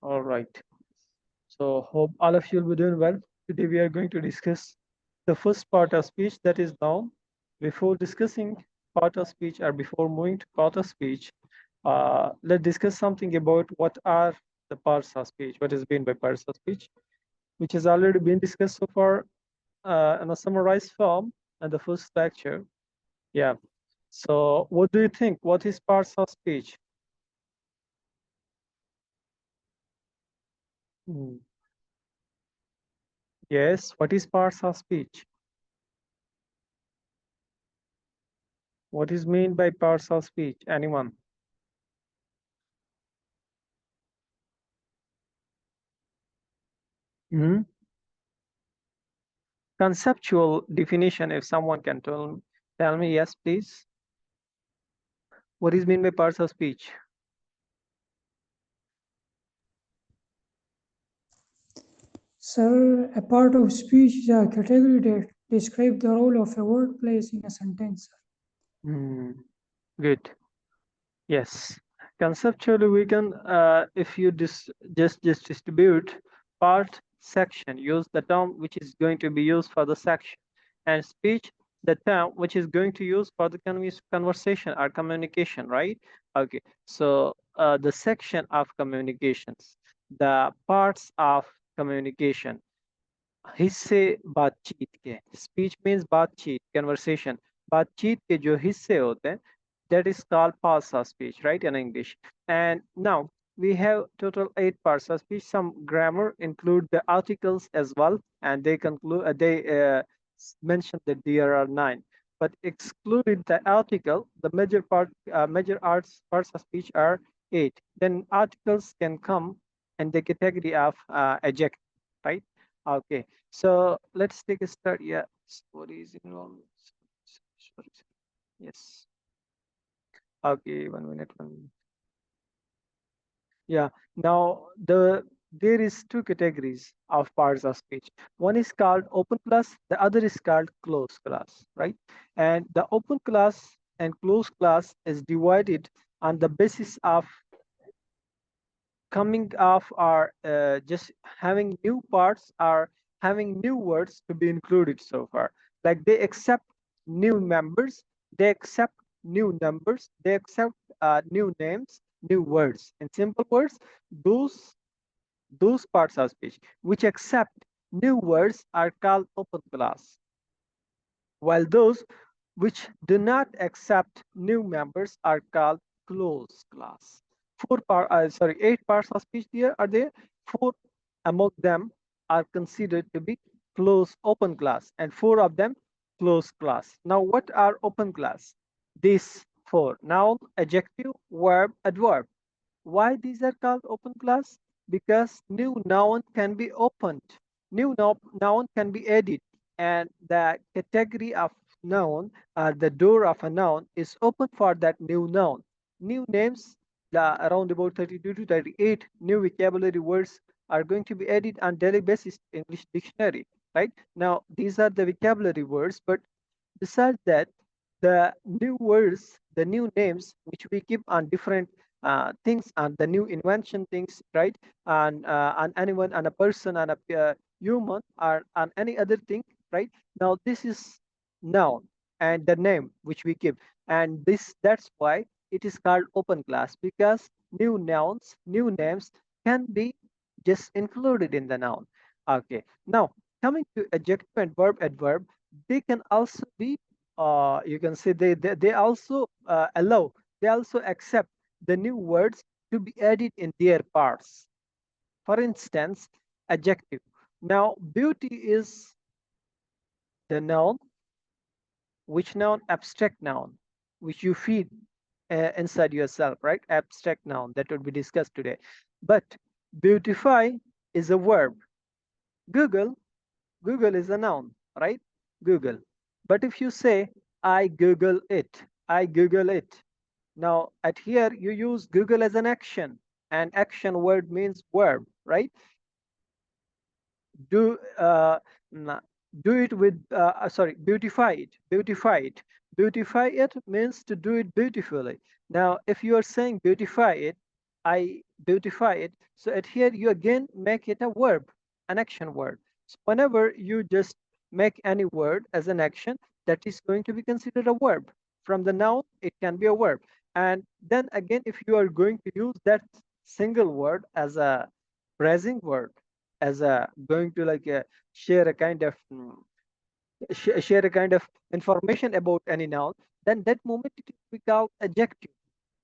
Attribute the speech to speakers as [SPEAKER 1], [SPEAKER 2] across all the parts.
[SPEAKER 1] All right. So hope all of you will be doing well. Today we are going to discuss the first part of speech, that is noun. Before discussing part of speech or before moving to part of speech, let's discuss something about what are the parts of speech, what is meant by parts of speech, which has already been discussed so far in a summarized form in the first lecture. Yeah. So what do you think? What is parts of speech? Hmm. Yes, what is parts of speech? What is meant by parts of speech? Anyone? Hmm. Conceptual definition, if someone can tell me, yes, please. What is meant by parts of speech?
[SPEAKER 2] Sir, a part of speech is a category that describes the role of a word plays in a sentence.
[SPEAKER 1] Good. Yes. Conceptually, we can, if you just distribute part section, use the term which is going to be used for the section, and speech, the term which is going to use for the conversation or communication, right? Okay. So the section of communications, the parts of communication, हिस्से बातचीत के, speech means बातचीत, conversation, बातचीत के जो हिस्से होते हैं, that is called parts of speech, right, in English. And now we have total 8 parts of speech. Some grammar include the articles as well, and they conclude mention that there are 9. But excluding the article, the major parts of speech are 8. Then articles can come in the category of adjective, right? Okay, so let's take a start. Yeah, what is involved? Yes. Okay, 1 minute. Yeah. Now there is 2 categories of parts of speech. One is called open class. The other is called closed class, right? And the open class and closed class is divided on the basis of coming off or just having new parts or having new words to be included so far. Like they accept new members, they accept new numbers, they accept new names, new words. In simple words, those parts of speech which accept new words are called open class, while those which do not accept new members are called closed class. 8 parts of speech there are there. 4 among them are considered to be closed open class, and 4 of them closed class. Now, what are open class? These 4: noun, adjective, verb, adverb. Why these are called open class? Because new noun can be opened, new noun can be added, and the category of noun or the door of a noun is open for that new noun. New names, around about 32 to 38 new vocabulary words are going to be added on daily basis to English dictionary, right? Now, these are the vocabulary words, but besides that, the new words, the new names which we keep on different things, and the new invention things, right? On anyone, on a person, on a human, or on any other thing, right? Now this is noun and the name which we keep, and that's why it is called open class, because new nouns, new names can be just included in the noun. Okay, now coming to adjective and verb, adverb, they can also be you can say they also allow, they also accept the new words to be added in their parts. For instance, adjective. Now, beauty is the noun. Which noun? Abstract noun, which you feed inside yourself, right? Abstract noun that would be discussed today. But beautify is a verb. Google, Google is a noun, right? Google. But if you say, I Google it, I Google it. Now, at here, you use Google as an action, and action word means verb, right? Do do it with, sorry, beautify it, beautify it. Beautify it means to do it beautifully. Now, if you are saying beautify it, I beautify it. So at here you again make it a verb, an action word. So whenever you just make any word as an action, that is going to be considered a verb. From the noun, it can be a verb. And then again, if you are going to use that single word as a phrasing word, as a going to like share a kind of share a kind of information about any noun, then that moment it will be called adjective.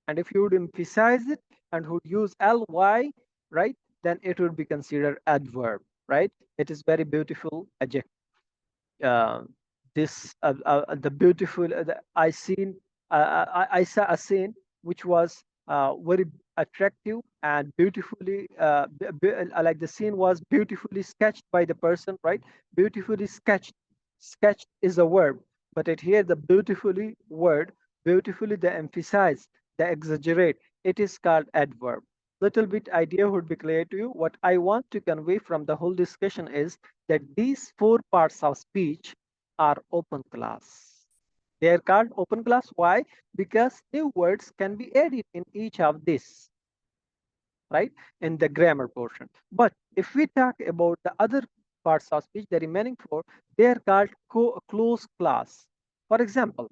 [SPEAKER 1] And if you would emphasize it and would use ly, right, then it would be considered adverb, right? It is very beautiful adjective. uh, this the beautiful I seen I saw a scene which was very attractive and beautifully like the scene was beautifully sketched by the person, right? Beautifully sketched. Sketched is a verb, but it here the beautifully word, beautifully the emphasize, the exaggerate, it is called adverb. Little bit idea would be clear to you. What I want to convey from the whole discussion is that these four parts of speech are open class. They are called open class. Why? Because new words can be added in each of these, right, in the grammar portion. But if we talk about the other parts of speech, the remaining four, they are called closed class. For example,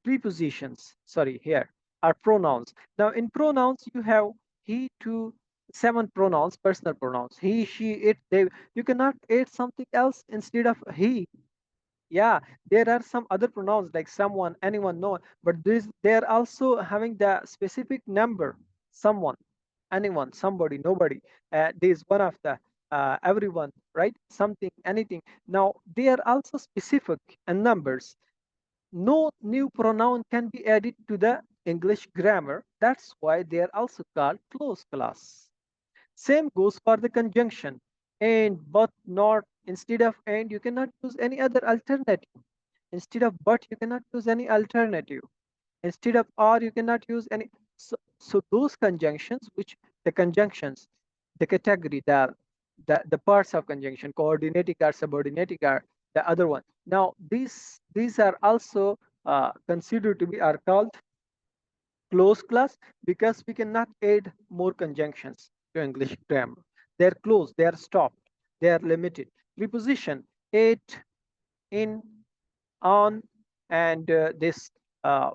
[SPEAKER 1] prepositions, sorry, here are pronouns. Now in pronouns, you have he, to, 7 pronouns, personal pronouns, he, she, it, they. You cannot add something else instead of he. Yeah, there are some other pronouns like someone, anyone, no, but this they are also having the specific number, someone, anyone, somebody, nobody. This one of the everyone, right? Something, anything. Now they are also specific and numbers. No new pronoun can be added to the English grammar. That's why they are also called closed class. Same goes for the conjunction. And, but, not. Instead of and, you cannot use any other alternative. Instead of but, you cannot use any alternative. Instead of or, you cannot use any. So those conjunctions, which the conjunctions, the category, the parts of conjunction, coordinating or subordinating are the other one. Now these are also considered to be are called closed class because we cannot add more conjunctions to English grammar. They're closed, they are stopped, they are limited. Preposition, it, in, on, and this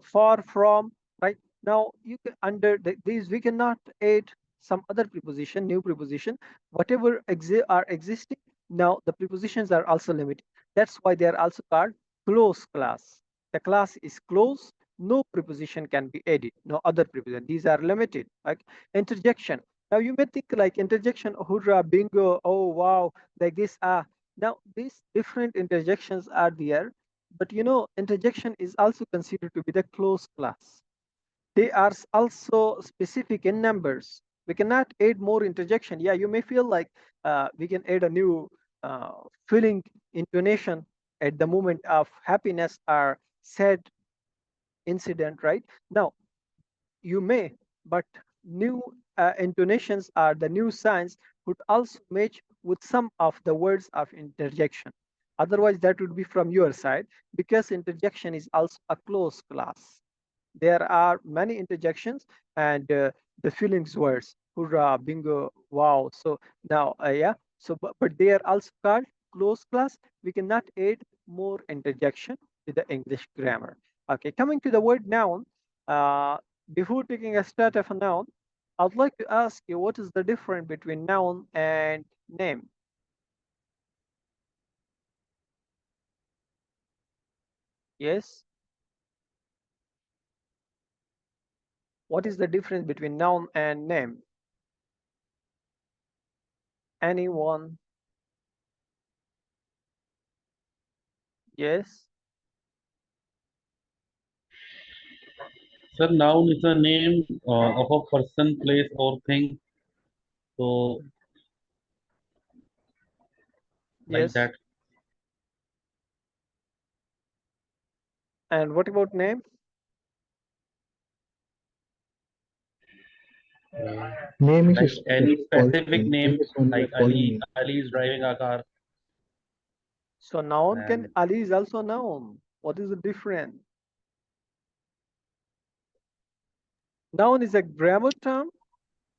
[SPEAKER 1] far from, right? Now you can under these we cannot add some other preposition, new preposition. Whatever are existing now, the prepositions are also limited. That's why they are also called closed class. The class is closed, no preposition can be added, no other preposition. These are limited. Like interjection. Now you may think like interjection, hurrah, bingo, oh wow, like this. Now these different interjections are there, but you know, interjection is also considered to be the closed class. They are also specific in numbers. We cannot add more interjection. Yeah, you may feel like we can add a new feeling, intonation at the moment of happiness or sad incident, right? Now, you may, but new intonations are the new signs would also match with some of the words of interjection. Otherwise, that would be from your side because interjection is also a closed class. There are many interjections and the feelings words, hurrah, bingo, wow. So now, yeah, so but they are also called closed class. We cannot add more interjection to the English grammar. Okay, coming to the word noun, uh, before taking a start of a noun, I'd like to ask you what is the difference between noun and name? Yes. What is the difference between noun and name? Anyone? Yes.
[SPEAKER 3] Sir, noun is a name of a person, place, or thing. So, like
[SPEAKER 1] Yes.
[SPEAKER 3] that.
[SPEAKER 1] And what about name?
[SPEAKER 4] Name is a
[SPEAKER 3] Like any
[SPEAKER 4] specific
[SPEAKER 3] specific
[SPEAKER 4] quality
[SPEAKER 3] name,
[SPEAKER 4] in someone
[SPEAKER 3] like
[SPEAKER 4] calling
[SPEAKER 3] Ali.
[SPEAKER 4] me.
[SPEAKER 3] Ali is driving a car,
[SPEAKER 1] So noun can
[SPEAKER 3] and
[SPEAKER 1] Ali is also noun. What is the difference? Noun is a grammar term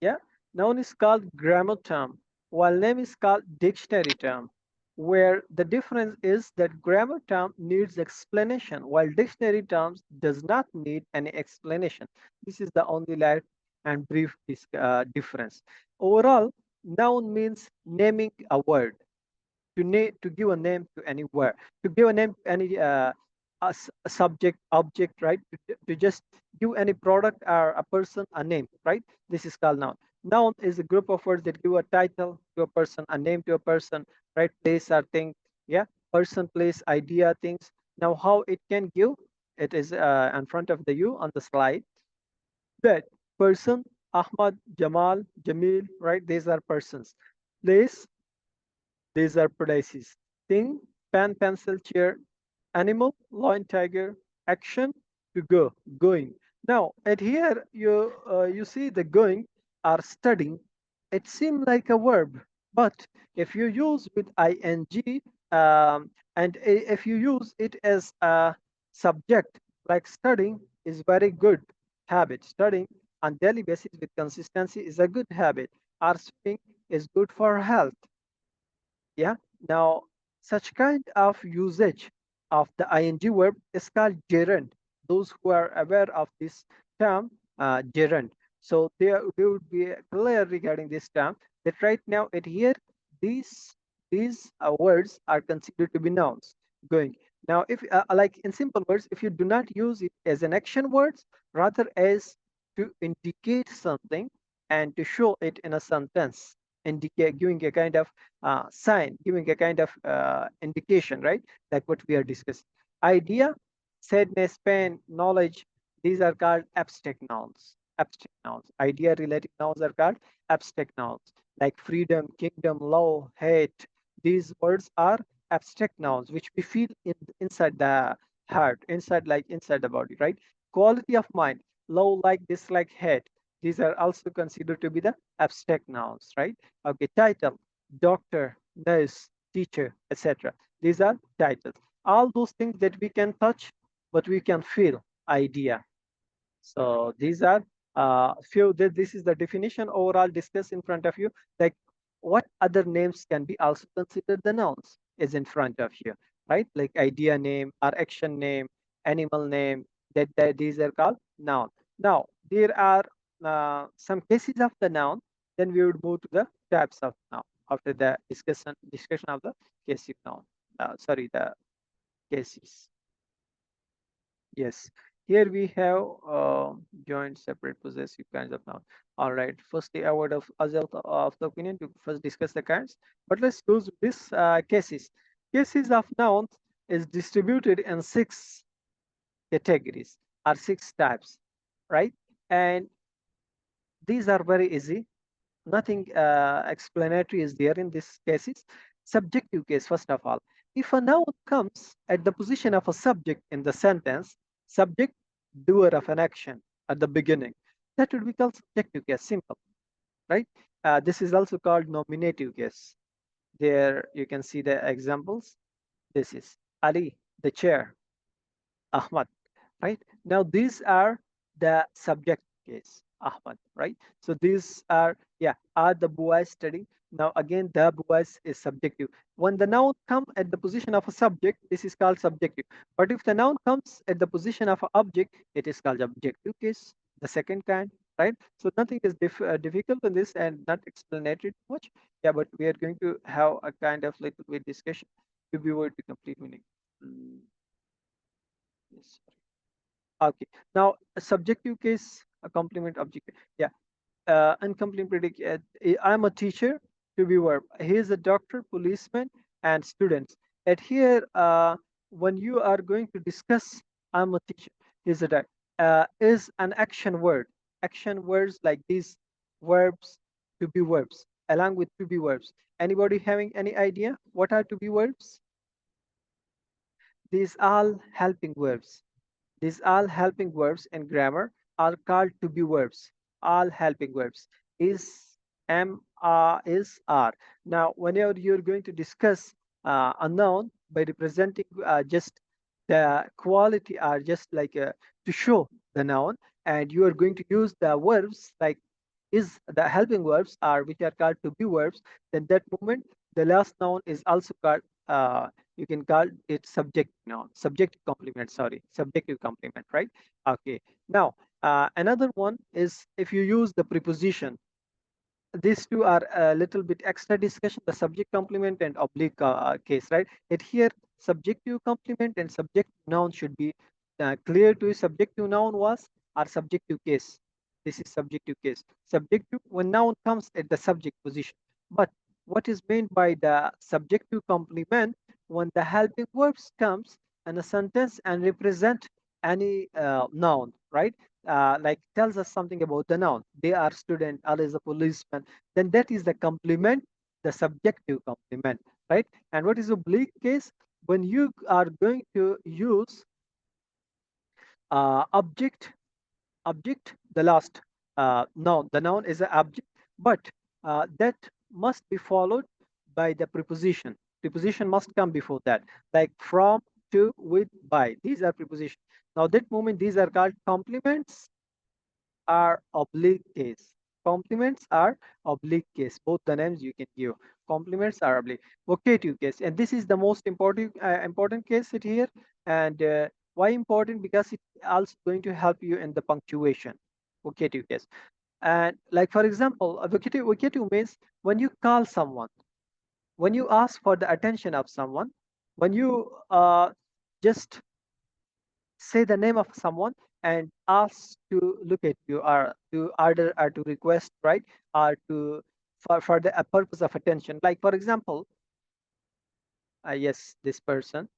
[SPEAKER 1] Yeah, noun is called grammar term, while name is called dictionary term, where the difference is that grammar term needs explanation, while dictionary terms does not need any explanation. This is the only light and brief difference. Overall, noun means naming a word, to give a name to any word, to give a name to any a subject, object, right? To just give any product or a person a name, right? This is called noun. Noun is a group of words that give a title to a person, a name to a person, right? Place or thing. Yeah, person, place, idea, things. Now, how it can give? It is in front of the you on the slide. That person, Ahmad, Jamal, Jamil, right? These are persons. Place, these are places. Thing, pen, pencil, chair. Animal, lion, tiger. Action, to go, going. Now, at here, you see the going or studying. It seems like a verb, but if you use with ing, and if you use it as a subject, like studying is very good habit. Studying on daily basis with consistency is a good habit. Or swimming is good for health. Yeah. Now, such kind of usage of the ing verb is called gerund. Those who are aware of this term, gerund. So they would be clear regarding this term that right now at here these words are considered to be nouns. Going now, if like in simple words, if you do not use it as an action words, rather as to indicate something and to show it in a sentence, indicate, giving a kind of sign, giving a kind of indication, right? Like what we are discussing. Idea, sadness, pain, knowledge, these are called abstract nouns. Abstract nouns. Idea related nouns are called abstract nouns. Like freedom, kingdom, law, hate. These words are abstract nouns, which we feel inside the heart, inside the body, right? Quality of mind, low, like, dislike, hate. These are also considered to be the abstract nouns, right? Okay, title, doctor, nurse, teacher, etc. These are titles. All those things that we can touch, but we can feel. Idea. So these are few. This is the definition overall discussed in front of you. Like what other names can be also considered the nouns is in front of you, right? Like idea name or action name, animal name. That these are called noun. Now there are some cases of the noun. Then we would move to the types of noun after the discussion of the case of noun. Sorry, the cases. Yes, here we have joint, separate, possessive kinds of noun. All right, firstly, a word of the opinion to first discuss the kinds. But let's go to this cases. Cases of nouns is distributed in 6 categories or 6 types, right? And these are very easy. Nothing explanatory is there in these cases. Subjective case, first of all. If a noun comes at the position of a subject in the sentence, subject, doer of an action at the beginning, that would be called subjective case, simple, right? This is also called nominative case. There you can see the examples. This is Ali, the chair, Ahmad, right? Now these are the subject case, Ahmad, right? So these are, yeah, are the boys studying. Now again, the boys is subjective. When the noun comes at the position of a subject, this is called subjective. But if the noun comes at the position of an object, it is called objective case, the second kind, right? So nothing is difficult in this and not explanatory too much. Yeah, but we are going to have a kind of little bit discussion to be able to complete meaning. Yes. Okay. Now, a subjective case, a complement object. Yeah. Uncomplement predicate. I'm a teacher to be verb. He is a doctor, policeman, and students. At here, when you are going to discuss, I'm a teacher. Is a is an action word. Action words like these verbs, to be verbs, along with to be verbs. Anybody having any idea what are to be verbs? These all helping verbs. These all helping verbs in grammar are called to be verbs. All helping verbs is, am, are, is, are. Now, whenever you're going to discuss a noun by representing just the quality or just like to show the noun, and you are going to use the verbs like is the helping verbs are which are called to be verbs, then that moment the last noun is also called you can call it subject noun, subjective complement, sorry, subjective complement, right? Okay, now another one is if you use the preposition. These two are a little bit extra discussion, the subject complement and oblique case, right? It here subjective complement and subject noun should be clear to you. Subjective noun was our subjective case. This is subjective case. Subjective when noun comes at the subject position. But what is meant by the subjective complement when the helping verbs comes in a sentence and represent any noun, right? Like tells us something about the noun. They are student, Ali is a policeman. Then that is the complement, the subjective complement, right? And what is oblique case? When you are going to use object, the last noun. The noun is an object, but that must be followed by the preposition. Preposition must come before that, like from, to, with, by. These are prepositions. Now that moment, these are called complements are oblique case. Complements are oblique case. Both the names you can give. Complements are oblique. Vocative case, and this is the most important case here. And why important? Because it's also going to help you in the punctuation. Vocative case, and like for example, a vocative means when you call someone, when you ask for the attention of someone, when you just say the name of someone and ask to look at you or to order or to request, right? Or to for the purpose of attention. Like for example, yes, this person,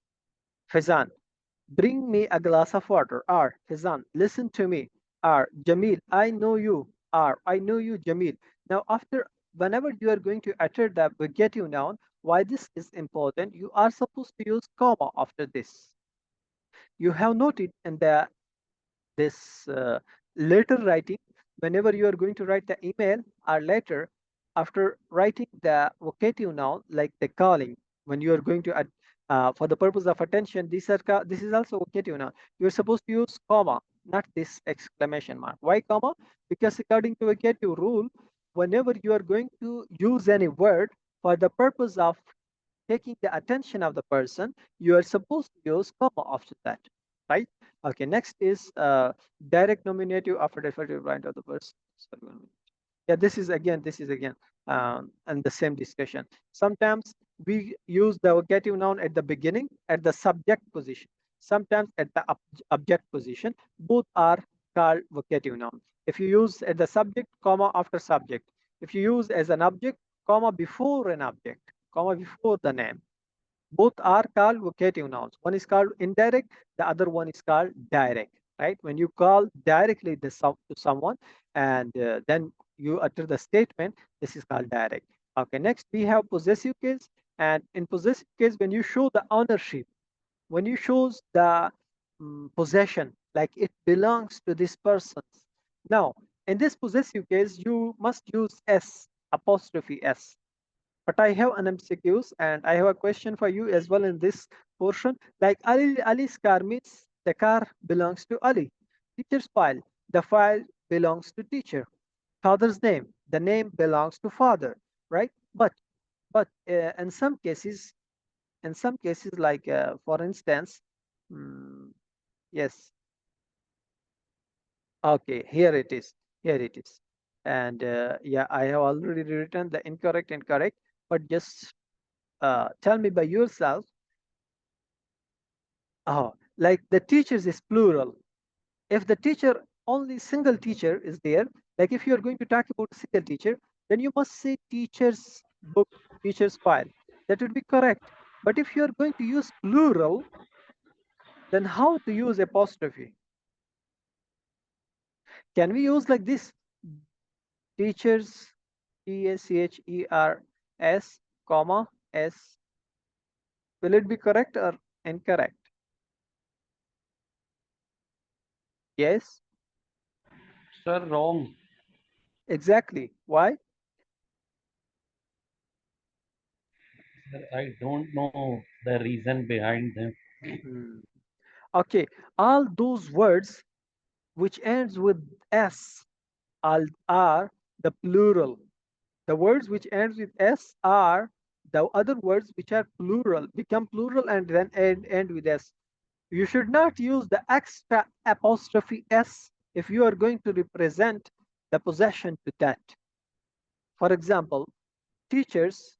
[SPEAKER 1] Fazan, bring me a glass of water. Or Fazan, listen to me. Or Jamil, I know you. Or I know you, Jamil. Now after, whenever you are going to utter the vocative noun, why this is important, you are supposed to use comma after this. You have noted in the this letter writing, whenever you are going to write the email or letter, after writing the vocative noun like the calling, when you are going to for the purpose of attention, this is also vocative noun. You're supposed to use comma, not this exclamation mark. Why comma? Because according to vocative rule, whenever you are going to use any word for the purpose of taking the attention of the person, you are supposed to use comma after that, right? Okay, next is direct nominative after definitive right of the person. Yeah, this is again and the same discussion. Sometimes we use the vocative noun at the beginning at the subject position, sometimes at the object position. Both are called vocative nouns. If you use at the subject, comma after subject. If you use as an object, comma before an object, comma before the name. Both are called vocative nouns. One is called indirect, the other one is called direct, right? When you call directly to someone and then you utter the statement, this is called direct. Okay, next we have possessive case. And in possessive case, when you show the ownership, when you shows the possession, like it belongs to this person. Now, in this possessive case, you must use S, apostrophe S. But I have an MCQs and I have a question for you as well in this portion. Like Ali's car means the car belongs to Ali. Teacher's file, the file belongs to teacher. Father's name, the name belongs to father, right? But in some cases, like for instance, yes, okay, here it is, and yeah, I have already written the incorrect, but just tell me by yourself. Oh, like the teachers is plural. If the teacher, only single teacher is there, like if you're going to talk about single teacher, then you must say teacher's book, teacher's file. That would be correct. But if you're going to use plural, then how to use apostrophe? Can we use like this? Teachers, TEACHERS, comma, S. Will it be correct or incorrect? Yes,
[SPEAKER 3] Sir, wrong.
[SPEAKER 1] exactly. Why?
[SPEAKER 3] Sir, I don't know the reason behind them.
[SPEAKER 1] Okay, all those words which ends with S are the plural. The words which ends with s are the other words which are plural, become plural and then end with s. You should not use the extra apostrophe s if you are going to represent the possession to that. For example, teachers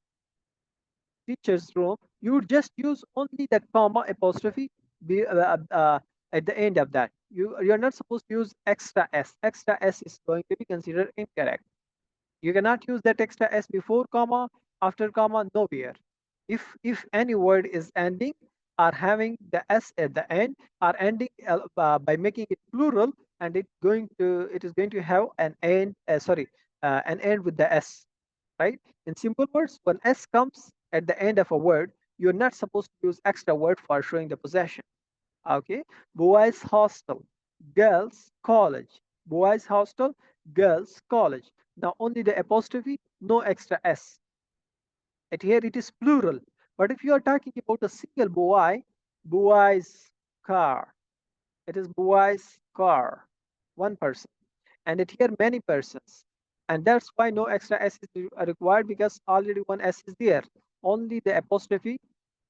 [SPEAKER 1] room, you would just use only the comma apostrophe at the end of that. You're not supposed to use extra s. Extra s is going to be considered incorrect. You cannot use that extra s before comma, after comma, nowhere. If any word is ending or having the s at the end, or ending by making it plural, and it is going to have an end an end with the s, right? In simple words, when s comes at the end of a word, you're not supposed to use extra word for showing the possession. Okay, boys hostel, girls college. Boys hostel, girls college. Now only the apostrophe, no extra s. At here it is plural. But if you are talking about a single boy, boy's car, it is boy's car, one person. And at here many persons. And that's why no extra s is required, because already one s is there. Only the apostrophe,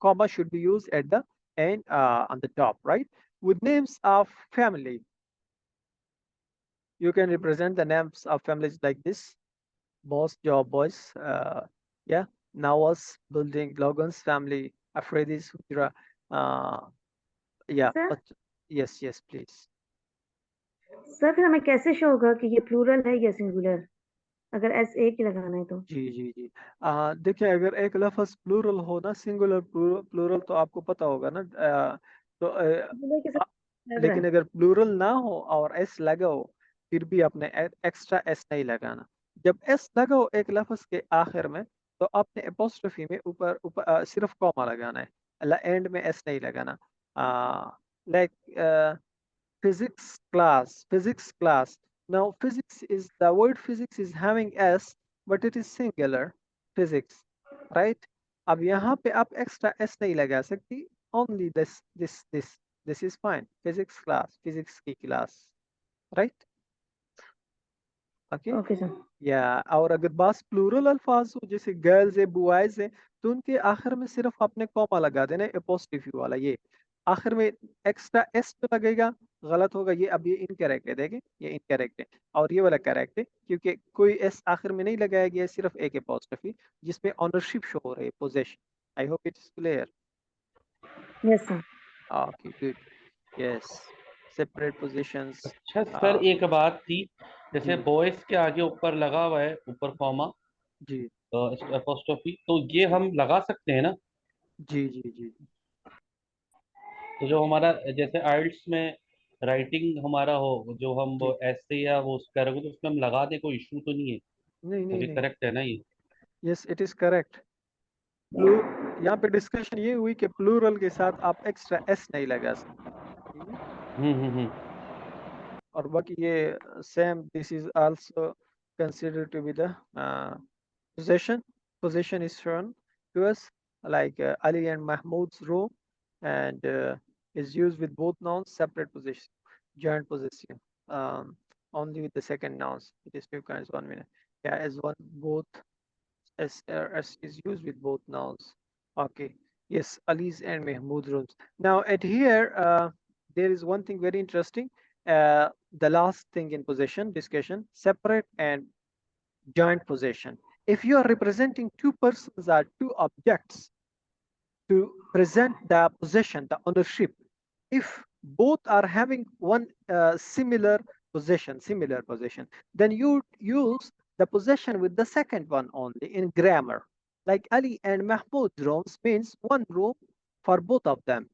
[SPEAKER 1] comma should be used at the end on the top, right? With names of family, you can represent the names of families like this: boss, job, boys, yeah, Nawaz, building, Logan's family, Afredis, Hujra, yeah,
[SPEAKER 4] sir
[SPEAKER 1] but yes, please.
[SPEAKER 4] Sir फिर हमें कैसे show होगा कि ये plural है या singular, अगर S एक ही लगाना है तो?
[SPEAKER 1] जी देखिए, अगर एक लफ्ज प्लूरल हो ना, सिंगुलर प्लूरल तो आपको पता होगा ना, तो
[SPEAKER 4] सिंगुलर के साथ लग रहा
[SPEAKER 1] लेकिन
[SPEAKER 4] है।
[SPEAKER 1] अगर प्लूरल ना हो और एस लगा हो, फिर भी आपने एक्स्ट्रा एस नहीं लगाना। जब एस लगा हो एक लफ्ज के आखिर में, तो आपने एपोस्ट्रोफी में ऊपर ऊपर सिर्फ कॉमा लगाना है, एंड में एस नहीं लगाना। Like physics class. Now the word physics is having s, but it is singular, physics, right? अब यहाँ पे आप extra s नहीं लगा सकती, only this is fine. Physics class, physics की class, right? Okay.
[SPEAKER 4] Okay sir.
[SPEAKER 1] या और अगर बास प्लूरल अल्फाज हो, जैसे गर्ल्स है, बॉयज है, तो उनके आखिर में सिर्फ आपने कॉमा लगा देना, एपोस्ट्रोफी वाला। ये आखिर में एक्स्ट्रा एस तो लगेगा, गलत होगा ये। अब ये इनकरेक्ट है, देखें ये इनकरेक्ट है, और ये वाला करेक्ट है, क्योंकि कोई एस आखिर में नहीं लगाया गया, सिर्फ एक एपोस्ट्रोफी जिसमें ऑनरशिप शो हो रही है, possession. I hope it is clear.
[SPEAKER 4] Yes sir.
[SPEAKER 1] Okay, good. Yes, separate positions.
[SPEAKER 3] अच्छा सर, एक बात थी, जैसे
[SPEAKER 1] जी
[SPEAKER 3] बॉयज के आगे ऊपर लगा हुआ है, ऊपर कॉमा
[SPEAKER 1] जी
[SPEAKER 3] एपोस्ट्रोफी, तो ये हम लगा सकते हैं ना?
[SPEAKER 1] जी।
[SPEAKER 3] तो जो हमारा जैसे आइल्स में राइटिंग हमारा हो, जो हम
[SPEAKER 1] जी
[SPEAKER 3] ऐसे या वो करेंगे, तो उसमें हम लगा दें, कोई इशू तो नहीं है?
[SPEAKER 1] नहीं
[SPEAKER 3] अभी
[SPEAKER 1] नहीं।
[SPEAKER 3] करेक्ट है ना ये?
[SPEAKER 1] Yes, it is correct. यहाँ पे डिस्कशन ये हुई कि प्लूरल के साथ आप एक्स्ट्रा एस नहीं लगा सकते, ठीक है?
[SPEAKER 3] हम्म।
[SPEAKER 1] और बाकी ये same, this is also considered to be the possession. Possession is shown to us like Ali and Mahmoud's room, and is used with both nouns, separate possession, joint possession. Only with the second nouns. It is two kinds. 1 minute. Yeah, as one, both. S is used with both nouns. Okay. Yes, Ali's and Mahmoud rooms. Now at here, there is one thing very interesting. The last thing in possession discussion: separate and joint possession. If you are representing two persons or two objects to present the possession, the ownership, if both are having one similar possession, then you use the possession with the second one only in grammar. Like Ali and Mahmoud's rooms means one room for both of them.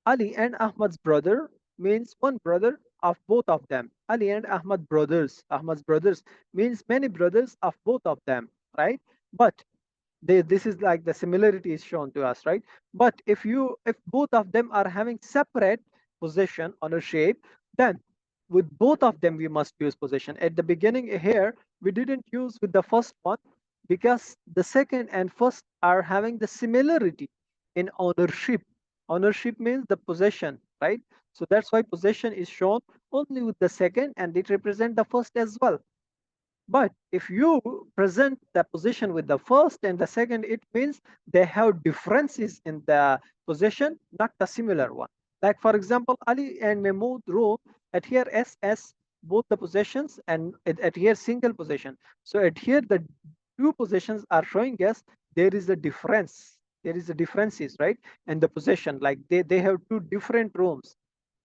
[SPEAKER 1] Ali and Ahmad's brother means one brother of both of them. Ali and Ahmad's brothers means many brothers of both of them, right? But this is like the similarity is shown to us, right? But if both of them are having separate possession, ownership, then with both of them we must use possession. At the beginning here, we didn't use with the first one because the second and first are having the similarity in ownership. Ownership means the possession, right? So that's why possession is shown only with the second, and it represents the first as well. But if you present the position with the first and the second, it means they have differences in the position, not the similar one. Like for example, Ali and Mahmoud room, at here SS, both the positions, and at here single position. So at here the two positions are showing us there is a difference. There is a differences, right? And the position, like they have two different rooms,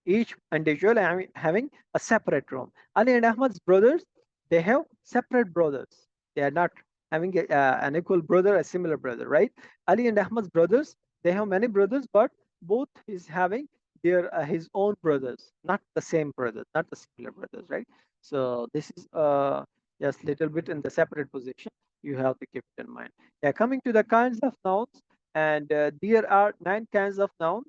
[SPEAKER 1] each individual having a separate room. Ali and Ahmad's brothers, they have separate brothers. They are not having an equal brother, a similar brother, right? Ali and Ahmad's brothers, they have many brothers, but both is having their his own brothers, not the same brothers, not the similar brothers, right? So this is just little bit in the separate position. You have to keep it in mind. Yeah, coming to the kinds of nouns, and there are 9 kinds of noun,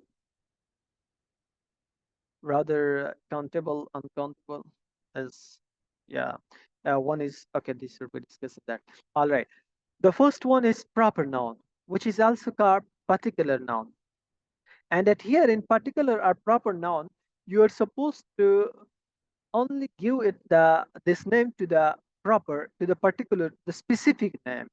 [SPEAKER 1] rather countable, uncountable, as yeah. One is okay. This will be discussing that. All right. The first one is proper noun, which is also called particular noun. And at here in particular or proper noun, you are supposed to only give it this name to the proper, to the particular, the specific name.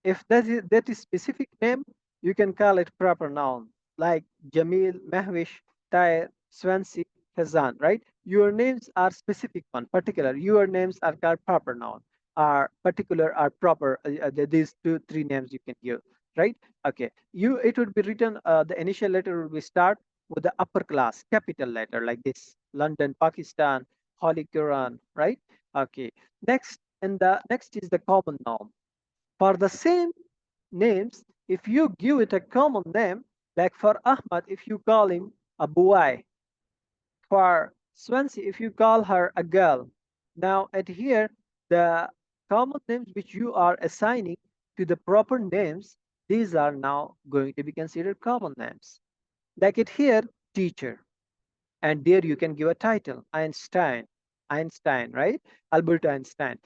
[SPEAKER 1] If that is specific name, you can call it proper noun, like Jamil, Mehwish, Tair, Swansea, Kazan, right? Your names are specific one, particular. Your names are called proper noun, are particular, are proper. These 2-3 names you can give, right? Okay. It would be written, the initial letter will be start with the upper class, capital letter, like this: London, Pakistan, Holy Quran, right? Okay. Next is the common noun. For the same names, if you give it a common name, like for Ahmad, if you call him a boy, for Swansea, if you call her a girl. Now at here, the common names which you are assigning to the proper names, these are now going to be considered common names. Like it here, teacher, and there you can give a title: Einstein, right? Albert Einstein.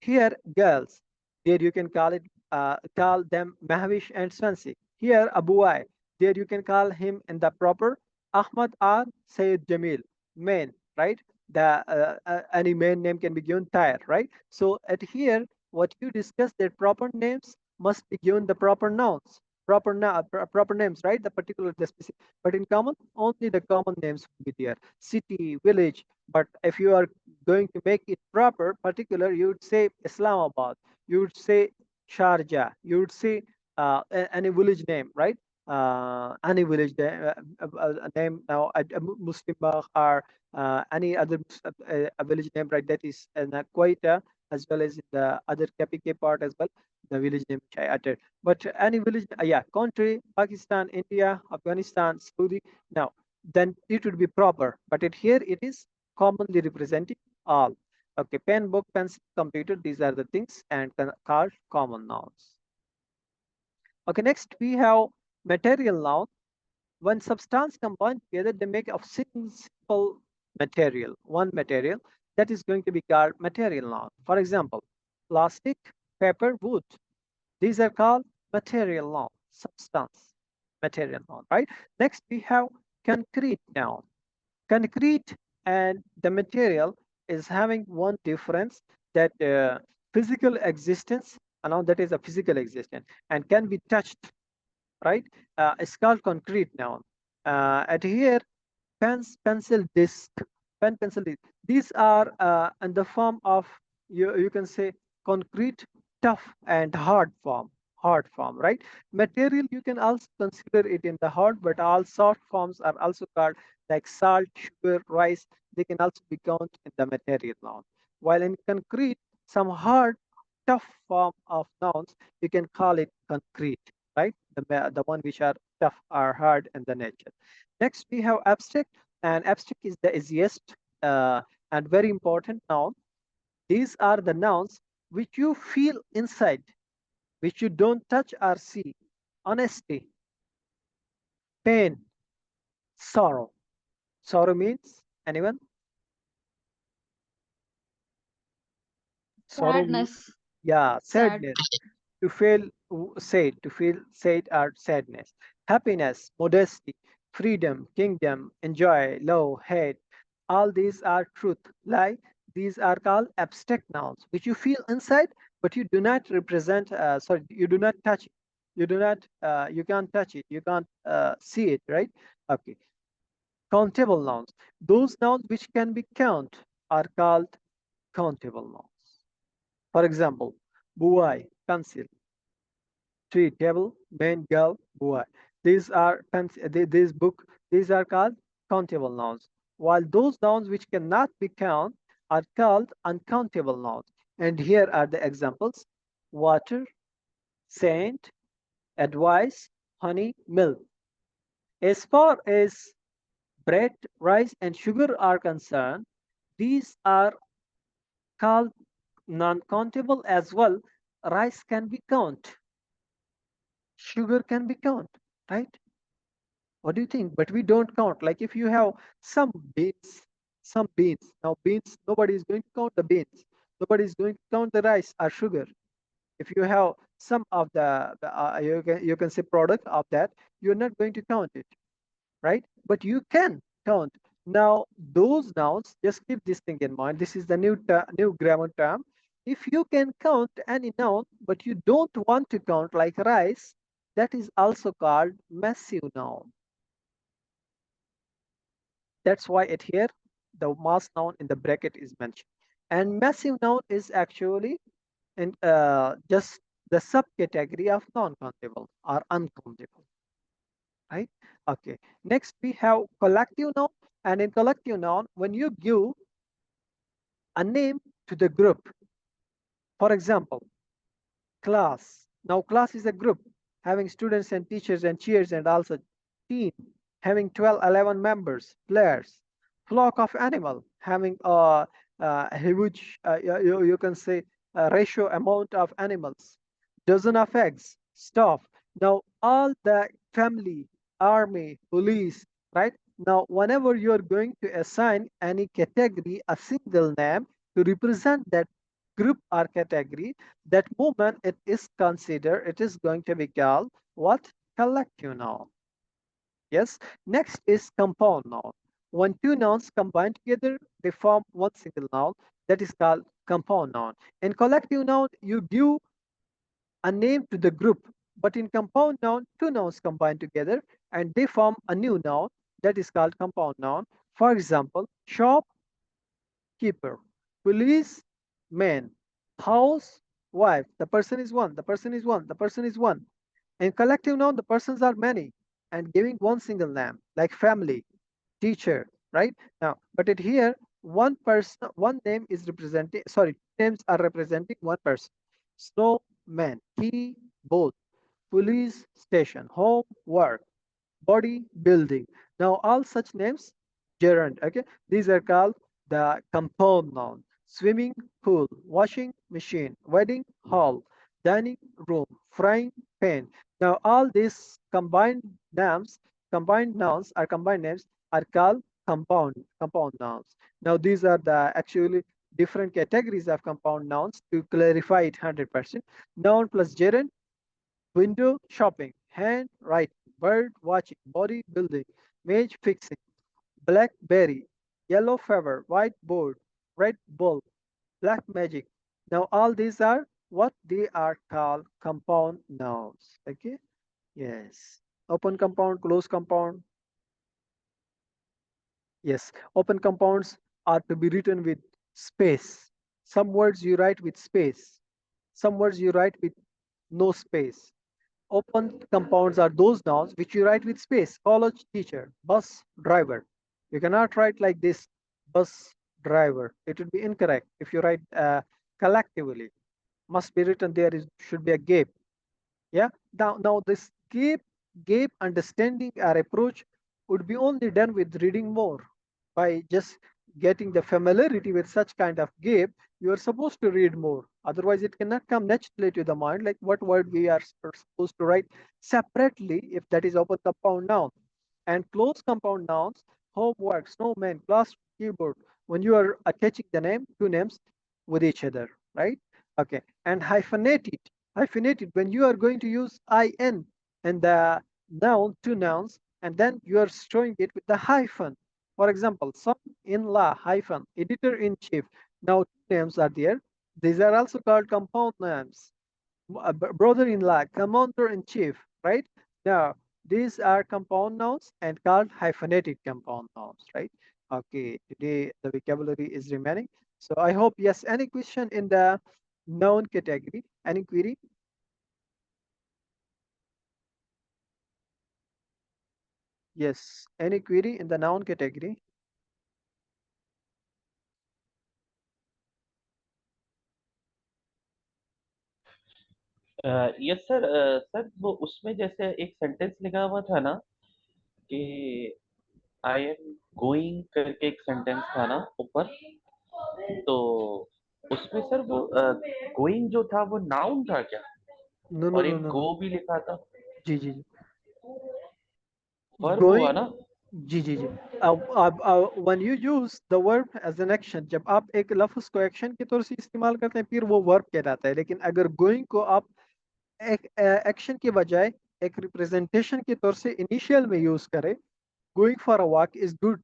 [SPEAKER 1] Here, girls, there you can call them Mahwish and Swansea. Here, Abuai, there you can call him in the proper Ahmad or Sayyid Jamil, men, right? Any main name can be given Tyre, right? So at here, what you discuss, that proper names must be given the proper nouns, proper names, right? The particular, the specific. But in common, only the common names will be there: city, village. But if you are going to make it proper, particular, you would say Islamabad, you would say Sharjah, you would say any village name, right? Any village name now, Muslim or any other a village name, right? That is in Quetta, as well as in the other KPK part as well, the village name which I uttered. But any village, yeah, country, Pakistan, India, Afghanistan, Saudi, now then it would be proper. But here it is commonly representing all. Okay, pen, book, pencil, computer, these are the things and called common nouns. Okay, next we have material noun. When substance combined together, they make a simple material, one material, that is going to be called material noun. For example, plastic, paper, wood. These are called material noun, substance, material noun, right? Next we have concrete noun. Concrete and the material is having one difference, that physical existence, and now that is a physical existence and can be touched, right? It's called concrete noun. At here, pencil disc, pencil disc. These are in the form of, you can say, concrete, tough, and hard form. Hard form, right? Material, you can also consider it in the hard, but all soft forms are also called, like salt, sugar, rice. They can also be counted in the material noun. While in concrete, some hard, tough form of nouns, you can call it concrete, right? The one which are tough or hard in the nature. Next, we have abstract, and abstract is the easiest and very important noun. These are the nouns which you feel inside, which you don't touch or see. Honesty, pain, sorrow. Sorrow means, anyone? Sorrow means,
[SPEAKER 5] Sadness.
[SPEAKER 1] yeah,
[SPEAKER 5] Sad.
[SPEAKER 1] sadness. To feel sad, to feel sad or sadness. Happiness, modesty, freedom, kingdom, enjoy, love, hate. All these are truth, lie. these are called abstract nouns, which you feel inside, but you do not represent, you do not touch it. You do not, you can't touch it. You can't see it, right? Okay. Countable nouns. Those nouns which can be counted are called countable nouns. For example, boy, pencil, tree, table, man, girl, boy. These are this book. These are called countable nouns. While those nouns which cannot be counted are called uncountable nouns. And here are the examples: water, saint, advice, honey, milk. As far as bread, rice, and sugar are concerned, these are called non-countable as well. Rice can be counted, sugar can be counted, right? What do you think? But we don't count. Like if you have some beans. Now beans, nobody is going to count the beans. Nobody is going to count the rice or sugar. If you have some of you can say product of that, you're not going to count it, right? But you can count. Now those nouns, just keep this thing in mind. This is the new grammar term. If you can count any noun, but you don't want to count like rice, that is also called massive noun. That's why it here the mass noun in the bracket is mentioned. And massive noun is actually in just the subcategory of non-countable or uncountable, right? Okay. Next we have collective noun. And in collective noun, when you give a name to the group, for example, class. Now class is a group having students and teachers and chairs and also team having 12, 11 members, players. Flock of animal having a huge, you can say a ratio amount of animals. Dozen of eggs, staff. Now all the family, army, police, right? Now whenever you are going to assign any category a single name to represent that group or category, that moment it is considered, it is going to be called what? Collective noun. Yes. Next is compound noun. When two nouns combine together, they form one single noun. That is called compound noun. In collective noun, you give a name to the group, but in compound noun, two nouns combine together and they form a new noun. That is called compound noun. For example, shopkeeper, police, man, house, wife. The person is one. The person is one. The person is one. In collective noun, the persons are many and giving one single name, like family, teacher, right? Now, but it here, one person, one name is representing, sorry, names are representing one person. Snowman, he, both, police station, home, work, body, building. Now, all such names, gerund, okay? These are called the compound noun. Swimming pool, washing machine, wedding hall, dining room, frying pan. Now, all these combined nouns or combined names are called compound nouns. Now, these are the actually different categories of compound nouns. To clarify it 100%, noun plus gerund: window, shopping; hand, writing; bird, watching; body, building; mage, fixing; blackberry; yellow fever; white board; red bull; black magic. Now all these are what they are called compound nouns. Okay. Yes. Open compound, close compound. Yes. Open compounds are to be written with space. Some words you write with space. Some words you write with no space. Open compounds are those nouns which you write with space. College teacher, bus driver. You cannot write like this, bus driver. It would be incorrect if you write collectively. Must be written there should be a gap. Yeah. Now this gap understanding or approach would be only done with reading more. By just getting the familiarity with such kind of gap, you are supposed to read more. Otherwise, it cannot come naturally to the mind, like what word we are supposed to write separately if that is open compound noun. And close compound nouns: homework, snowman, class, keyboard. When you are attaching the name, two names with each other, right? Okay. And hyphenated when you are going to use in and the noun, two nouns, and then you are showing it with the hyphen. For example, son-in-law hyphen, editor-in-chief. Now names are there. These are also called compound names. Brother-in-law, commander-in-chief, right? Now, these are compound nouns and called hyphenated compound nouns, right? Okay, today the vocabulary is remaining. So I hope, yes, any question in the noun category? Any query? Yes, any query in the noun category?
[SPEAKER 5] Yes sir sir वो उसमें जैसे एक sentence लिखा हुआ था ना कि आई am going करके एक सेंटेंस था ना ऊपर, तो उसमें सर वो गोइंग जो था वो नाउन था क्या?
[SPEAKER 1] No, no,
[SPEAKER 5] और
[SPEAKER 1] no,
[SPEAKER 5] एक
[SPEAKER 1] no,
[SPEAKER 5] गो
[SPEAKER 1] no.
[SPEAKER 5] भी लिखा था,
[SPEAKER 1] जी जी जी.
[SPEAKER 5] वर्ब हुआ
[SPEAKER 1] Going,
[SPEAKER 5] ना?
[SPEAKER 1] जी जी जी. When you use the verb as an action, जब आप एक लफ्ज को एक्शन के तौर से इस्तेमाल करते हैं फिर वो वर्ब कहलाता है. लेकिन अगर गोइंग को आप एक एक्शन के बजाय एक रिप्रेजेंटेशन के तौर से इनिशियल में यूज करें, going for a walk is good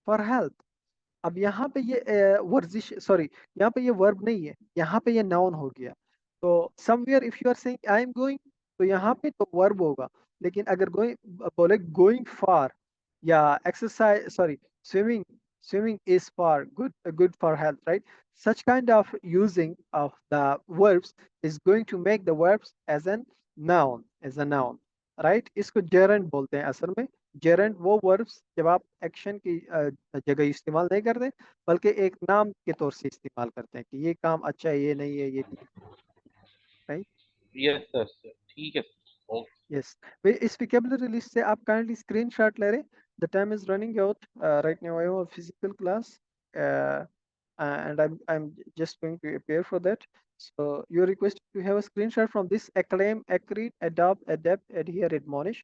[SPEAKER 1] for health. अब यहाँ पे ये वर्जिश, सॉरी, यहाँ पे ये वर्ब नहीं है, यहाँ पे ये नाउन हो गया. तो somewhere if you are saying I am going, तो यहाँ पे तो वर्ब होगा. लेकिन अगर गोइंग बोले गोइंग फॉर या exercise, sorry, swimming, swimming is for good for health, right? Such kind of using of the verbs is going to make the verbs as a noun, right? इसको gerund बोलते हैं असल में. Geraint वो verbs जब आप action की जगह इस्तेमाल नहीं करते बल्कि एक नाम के तौर से इस्तेमाल करते हैं कि ये काम अच्छा है, ये नहीं है, ये ठीक है, राइट?
[SPEAKER 5] यस सर सर ठीक है सर, ओके।
[SPEAKER 1] यस. इस vocabulary लिस्ट से आप काइंडली स्क्रीनशॉट ले रहे. The time is running out right now. I have a physical class and I'm just going to appear for that. So you're requested to have a screenshot from this acclaim, accrete, adopt, adapt, adhere, admonish.